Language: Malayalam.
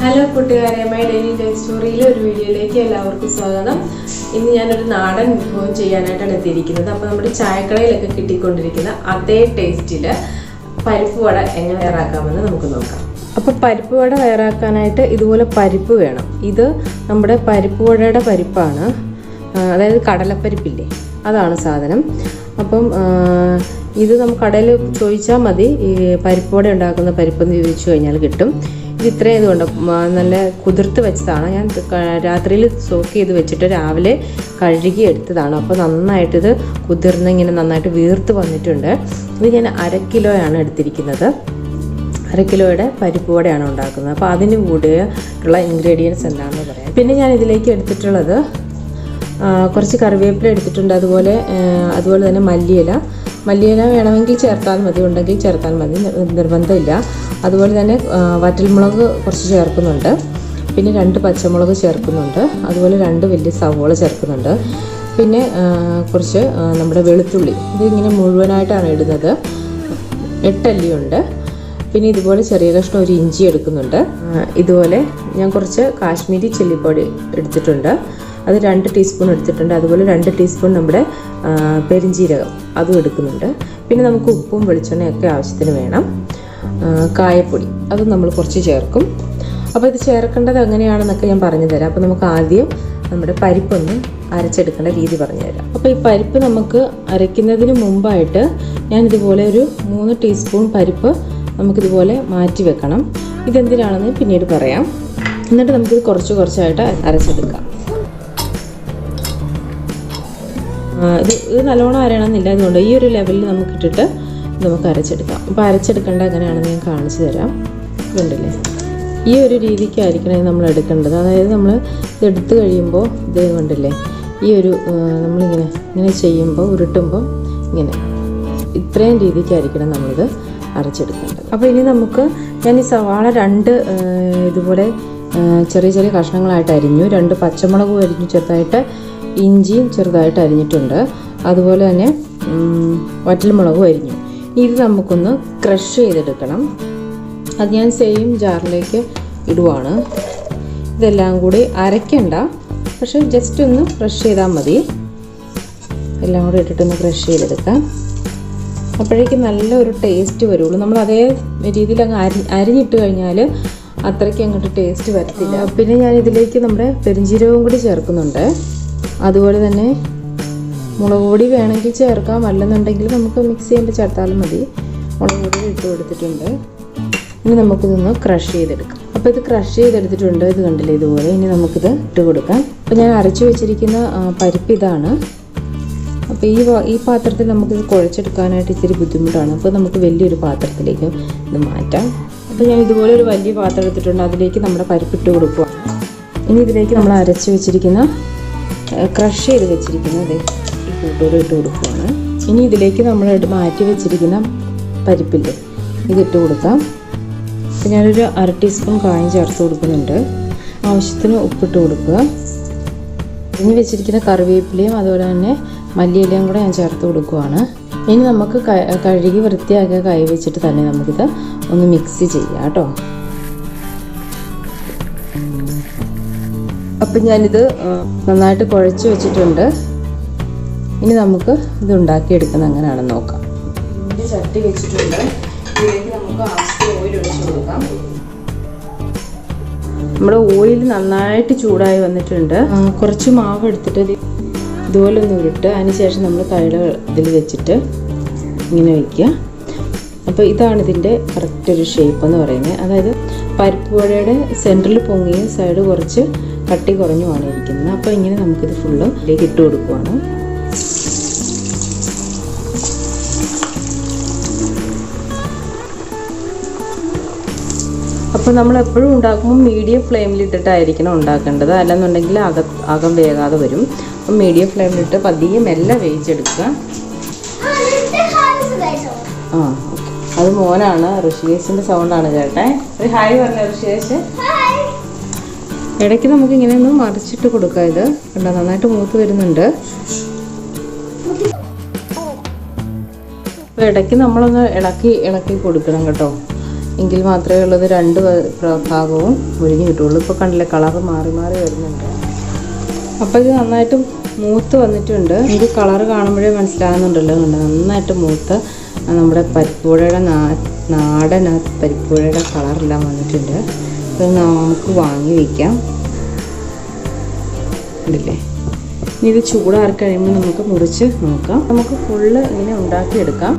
ഹലോ കൂട്ടുകാരെ, മൈ ഡെയിലി ലൈഫ് സ്റ്റോറിയിലെ ഒരു വീഡിയോയിലേക്ക് എല്ലാവർക്കും സ്വാഗതം. ഇന്ന് ഞാനൊരു നാടൻ വിഭവം ചെയ്യാനായിട്ടാണ് എത്തിയിരിക്കുന്നത്. അപ്പോൾ നമ്മുടെ ചായക്കടയിലൊക്കെ കിട്ടിക്കൊണ്ടിരിക്കുന്ന അതേ ടേസ്റ്റിൽ പരിപ്പ് വട എങ്ങനെ തയ്യാറാക്കാമെന്ന് നമുക്ക് നോക്കാം. അപ്പോൾ പരിപ്പ് വട തയ്യാറാക്കാനായിട്ട് ഇതുപോലെ പരിപ്പ് വേണം. ഇത് നമ്മുടെ പരിപ്പ് വടയുടെ പരിപ്പാണ്, അതായത് കടലപ്പരിപ്പില്ലേ, അതാണ് സാധനം. അപ്പം ഇത് നമുക്ക് കടയിൽ ചോദിച്ചാൽ മതി, ഈ പരിപ്പ് വട ഉണ്ടാക്കുന്ന പരിപ്പെന്ന് ചോദിച്ചു കഴിഞ്ഞാൽ കിട്ടും. ഇത് ഇത്രയും ഇതുകൊണ്ട് നല്ല കുതിർത്ത് വെച്ചതാണ്. ഞാൻ രാത്രിയിൽ സോക്ക് ചെയ്ത് വെച്ചിട്ട് രാവിലെ കഴുകി എടുത്തതാണ്. അപ്പോൾ നന്നായിട്ടിത് കുതിർന്ന് ഇങ്ങനെ നന്നായിട്ട് വീർത്ത് വന്നിട്ടുണ്ട്. ഇത് ഞാൻ 1/2 കിലോയാണ് എടുത്തിരിക്കുന്നത്. 1/2 കിലോയുടെ പരിപ്പ് വടയാണ് ഉണ്ടാക്കുന്നത്. അപ്പോൾ അതിന് കൂടിയുള്ള ഇൻഗ്രീഡിയൻസ് എന്താണെന്ന് പറയാം. പിന്നെ ഞാൻ ഇതിലേക്ക് എടുത്തിട്ടുള്ളത് കുറച്ച് കറിവേപ്പില എടുത്തിട്ടുണ്ട്. അതുപോലെ തന്നെ മല്ലിയില വേണമെങ്കിൽ ചേർത്താൽ മതി, ഉണ്ടെങ്കിൽ ചേർത്താൽ മതി, നിർബന്ധമില്ല. അതുപോലെ തന്നെ വറ്റൽമുളക് കുറച്ച് ചേർക്കുന്നുണ്ട്. പിന്നെ 2 പച്ചമുളക് ചേർക്കുന്നുണ്ട്. അതുപോലെ 2 വലിയ സവോള ചേർക്കുന്നുണ്ട്. പിന്നെ കുറച്ച് നമ്മുടെ വെളുത്തുള്ളി, ഇതിങ്ങനെ മുഴുവനായിട്ടാണ് ഇടുന്നത്. 8 അല്ലിയുണ്ട്. പിന്നെ ഇതുപോലെ ചെറിയ കഷ്ണം ഒരു ഇഞ്ചി എടുക്കുന്നുണ്ട്. ഇതുപോലെ ഞാൻ കുറച്ച് കാശ്മീരി ചില്ലിപ്പൊടി എടുത്തിട്ടുണ്ട്, അത് 2 ടീസ്പൂൺ എടുത്തിട്ടുണ്ട്. അതുപോലെ 2 ടീസ്പൂൺ നമ്മുടെ പെരിഞ്ജീരകം അതും എടുക്കുന്നുണ്ട്. പിന്നെ നമുക്ക് ഉപ്പും വെളിച്ചെണ്ണയൊക്കെ ആവശ്യത്തിന് വേണം. കായപ്പൊടി അതും നമ്മൾ കുറച്ച് ചേർക്കും. അപ്പോൾ ഇത് ചേർക്കേണ്ടത് എങ്ങനെയാണെന്നൊക്കെ ഞാൻ പറഞ്ഞു തരാം. അപ്പോൾ നമുക്ക് ആദ്യം നമ്മുടെ പരിപ്പൊന്ന് അരച്ചെടുക്കേണ്ട രീതി പറഞ്ഞു തരാം. അപ്പോൾ ഈ പരിപ്പ് നമുക്ക് അരയ്ക്കുന്നതിന് മുമ്പായിട്ട് ഞാനിതുപോലെ ഒരു 3 ടീസ്പൂൺ പരിപ്പ് നമുക്കിതുപോലെ മാറ്റി വെക്കണം. ഇതെന്തിനാണെന്ന് പിന്നീട് പറയാം. എന്നിട്ട് നമുക്കിത് കുറച്ചായിട്ട് അരച്ചെടുക്കാം. ഇത് നല്ലോണം അരയണമെന്നില്ല, അതുകൊണ്ട് ഈ ഒരു ലെവലിൽ നമുക്കിട്ടിട്ട് നമുക്ക് അരച്ചെടുക്കാം. അപ്പോൾ അരച്ചെടുക്കേണ്ട എങ്ങനെയാണെന്ന് ഞാൻ കാണിച്ചു തരാം. ഇതുണ്ടല്ലേ, ഈ ഒരു രീതിക്കായിരിക്കണം നമ്മൾ എടുക്കേണ്ടത്. അതായത് നമ്മൾ ഇതെടുത്ത് കഴിയുമ്പോൾ ഇത് കണ്ടില്ലേ, ഈ ഒരു നമ്മളിങ്ങനെ ചെയ്യുമ്പോൾ ഉരുട്ടുമ്പോൾ ഇങ്ങനെ ഇത്രയും രീതിക്കായിരിക്കണം നമ്മളിത് അരച്ചെടുക്കേണ്ടത്. അപ്പോൾ ഇനി ഞാൻ ഈ സവാള 2 ഇതുപോലെ ചെറിയ കഷ്ണങ്ങളായിട്ട് അരിഞ്ഞു. 2 പച്ചമുളകും അരിഞ്ഞു ചെറുതായിട്ട്, ഇഞ്ചിയും ചെറുതായിട്ട് അരിഞ്ഞിട്ടുണ്ട്. അതുപോലെ തന്നെ വറ്റൽമുളകും അരിഞ്ഞു. ഇത് നമുക്കൊന്ന് ക്രഷ് ചെയ്തെടുക്കണം. അത് ഞാൻ സെയിം ജാറിലേക്ക് ഇടുവാണ്. ഇതെല്ലാം കൂടി അരയ്ക്കണ്ട, പക്ഷെ ജസ്റ്റ് ഒന്ന് ക്രഷ് ചെയ്താൽ മതി. എല്ലാം കൂടി ഇട്ടിട്ടൊന്ന് ക്രഷ് ചെയ്തെടുക്കാം. അപ്പോഴേക്കും നല്ലൊരു ടേസ്റ്റ് വരുള്ളൂ. നമ്മൾ അതേ രീതിയിൽ അങ്ങ് അരിഞ്ഞിട്ട് കഴിഞ്ഞാൽ അത്രയ്ക്ക് അങ്ങോട്ട് ടേസ്റ്റ് വരത്തില്ല. പിന്നെ ഞാൻ ഇതിലേക്ക് നമ്മുടെ പെരിഞ്ജീരകവും കൂടി ചേർക്കുന്നുണ്ട്. അതുപോലെ തന്നെ മുളക് പൊടി വേണമെങ്കിൽ ചേർക്കാം, അല്ലെന്നുണ്ടെങ്കിൽ നമുക്ക് മിക്സ് ചെയ്യുമ്പോൾ ചേർത്താലും മതി. മുളക് പൊടി ഇട്ട് കൊടുത്തിട്ടുണ്ട്. ഇനി നമുക്കിതൊന്ന് ക്രഷ് ചെയ്തെടുക്കാം. അപ്പോൾ ഇത് ക്രഷ് ചെയ്തെടുത്തിട്ടുണ്ട്. ഇത് കണ്ടില്ലേ, ഇതുപോലെ. ഇനി നമുക്കിത് ഇട്ട് കൊടുക്കാം. അപ്പോൾ ഞാൻ അരച്ചു വെച്ചിരിക്കുന്ന പരിപ്പ് ഇതാണ്. അപ്പോൾ ഈ പാത്രത്തിൽ നമുക്കിത് കുഴച്ചെടുക്കാനായിട്ട് ഇത്തിരി ബുദ്ധിമുട്ടാണ്. അപ്പോൾ നമുക്ക് വലിയൊരു പാത്രത്തിലേക്ക് ഇത് മാറ്റാം. അപ്പോൾ ഞാൻ ഇതുപോലെ ഒരു വലിയ പാത്രം എടുത്തിട്ടുണ്ട്. അതിലേക്ക് നമ്മുടെ പരിപ്പിട്ട് കൊടുക്കുക. ഇനി ഇതിലേക്ക് നമ്മൾ അരച്ച് വെച്ചിരിക്കുന്ന ക്രഷ് ചെയ്ത് വെച്ചിരിക്കുന്നത് ഈ കൂട്ടോടെ ഇട്ട് കൊടുക്കുകയാണ്. ഇനി ഇതിലേക്ക് നമ്മൾ മാറ്റി വെച്ചിരിക്കുന്ന പരിപ്പില്ലേ, ഇതിട്ട് കൊടുക്കാം. അപ്പോൾ ഞാനൊരു 1/2 ടീസ്പൂൺ കായം ചേർത്ത് കൊടുക്കുന്നുണ്ട്. ആവശ്യത്തിന് ഉപ്പിട്ട് കൊടുക്കുക. ഇനി വെച്ചിരിക്കുന്ന കറിവേപ്പിലയും അതുപോലെ തന്നെ മല്ലിയിലയും കൂടെ ഞാൻ ചേർത്ത് കൊടുക്കുകയാണ്. ഇനി നമുക്ക് കഴുകി വൃത്തിയാക്കിയ കൈ വെച്ചിട്ട് തന്നെ നമുക്കിത് ഒന്ന് മിക്സ് ചെയ്യാം കേട്ടോ. അപ്പം ഞാനിത് നന്നായിട്ട് കുഴച്ച് വെച്ചിട്ടുണ്ട്. ഇനി നമുക്ക് ഇത് ഉണ്ടാക്കിയെടുക്കുന്നത് എങ്ങനെയാണെന്ന് നോക്കാം. ഇതിൻ്റെ ചട്ടി വെച്ചിട്ടുണ്ട്. ഇതിലേക്ക് നമുക്ക് ആവശ്യത്തിന് ഓയിൽ ഒഴിച്ച് കൊടുക്കാം. നമ്മുടെ ഓയിൽ നന്നായിട്ട് ചൂടായി വന്നിട്ടുണ്ട്. കുറച്ച് മാവ് എടുത്തിട്ട് ഇതുപോലെ ഒന്ന് ഉരുട്ട്, അതിനുശേഷം നമ്മൾ കയ്യുടെ ഇതിൽ വെച്ചിട്ട് ഇങ്ങനെ വയ്ക്കുക. അപ്പോൾ ഇതാണ് ഇതിൻ്റെ കറക്റ്റ് ഒരു ഷേപ്പ് എന്ന് പറയുന്നത്. അതായത് പരിപ്പ് വടയുടെ സെൻറ്ററിൽ പൊങ്ങിയ സൈഡ് കുറച്ച് കട്ടി കുറഞ്ഞുമാണ് ഇരിക്കുന്നത്. അപ്പോൾ ഇങ്ങനെ നമുക്കിത് ഫുള്ള് ഇതിലേക്ക് ഇട്ട് കൊടുക്കുവാണ്. അപ്പോൾ നമ്മൾ എപ്പോഴും ഉണ്ടാക്കുമ്പോൾ മീഡിയം ഫ്ലെയിമിലിട്ടിട്ടായിരിക്കണം ഉണ്ടാക്കേണ്ടത്, അല്ലെന്നുണ്ടെങ്കിൽ അകം വേകാതെ വരും. അപ്പം മീഡിയം ഫ്ലെയിമിലിട്ട് പതിയെ മെല്ലെ വേവിച്ചെടുക്കുക. അത് മോനാണ്, ഋഷികേശിൻ്റെ സൗണ്ടാണ് കേട്ടെ. ഒരു ഹായ് പറഞ്ഞ ഋഷികേശ്. ഇടയ്ക്ക് നമുക്ക് ഇങ്ങനെ ഒന്ന് മറിച്ചിട്ട് കൊടുക്കാം. ഇത് കണ്ടോ, നന്നായിട്ട് മൂത്ത് വരുന്നുണ്ട്. അപ്പോൾ ഇടയ്ക്ക് നമ്മളൊന്ന് ഇളക്കി കൊടുക്കണം കേട്ടോ. എങ്കിൽ മാത്രമേ ഉള്ളത് രണ്ട് ഭാഗവും മുരിഞ്ഞ് കിട്ടുള്ളൂ. ഇപ്പോൾ കണ്ടില്ലേ കളറ് മാറി മാറി വരുന്നുണ്ട്. അപ്പോൾ ഇത് നന്നായിട്ട് മൂത്ത് വന്നിട്ടുണ്ട്. എനിക്ക് കളറ് കാണുമ്പോഴേ മനസ്സിലാകുന്നുണ്ടല്ലോ. കണ്ടോ, നന്നായിട്ട് മൂത്ത് നമ്മുടെ പരിപ്പുവടയുടെ നാടൻ പരിപ്പുവടയുടെ കളറെല്ലാം വന്നിട്ടുണ്ട്. ഇത് നമുക്ക് വാങ്ങി വയ്ക്കാം. കണ്ടില്ലേ? ഇനി ഇത് ചൂടാറി കഴിയുമ്പോൾ നമുക്ക് മുറിച്ച് നോക്കാം. നമുക്ക് ഫുള്ള് ഇങ്ങനെ ഉണ്ടാക്കിയെടുക്കാം.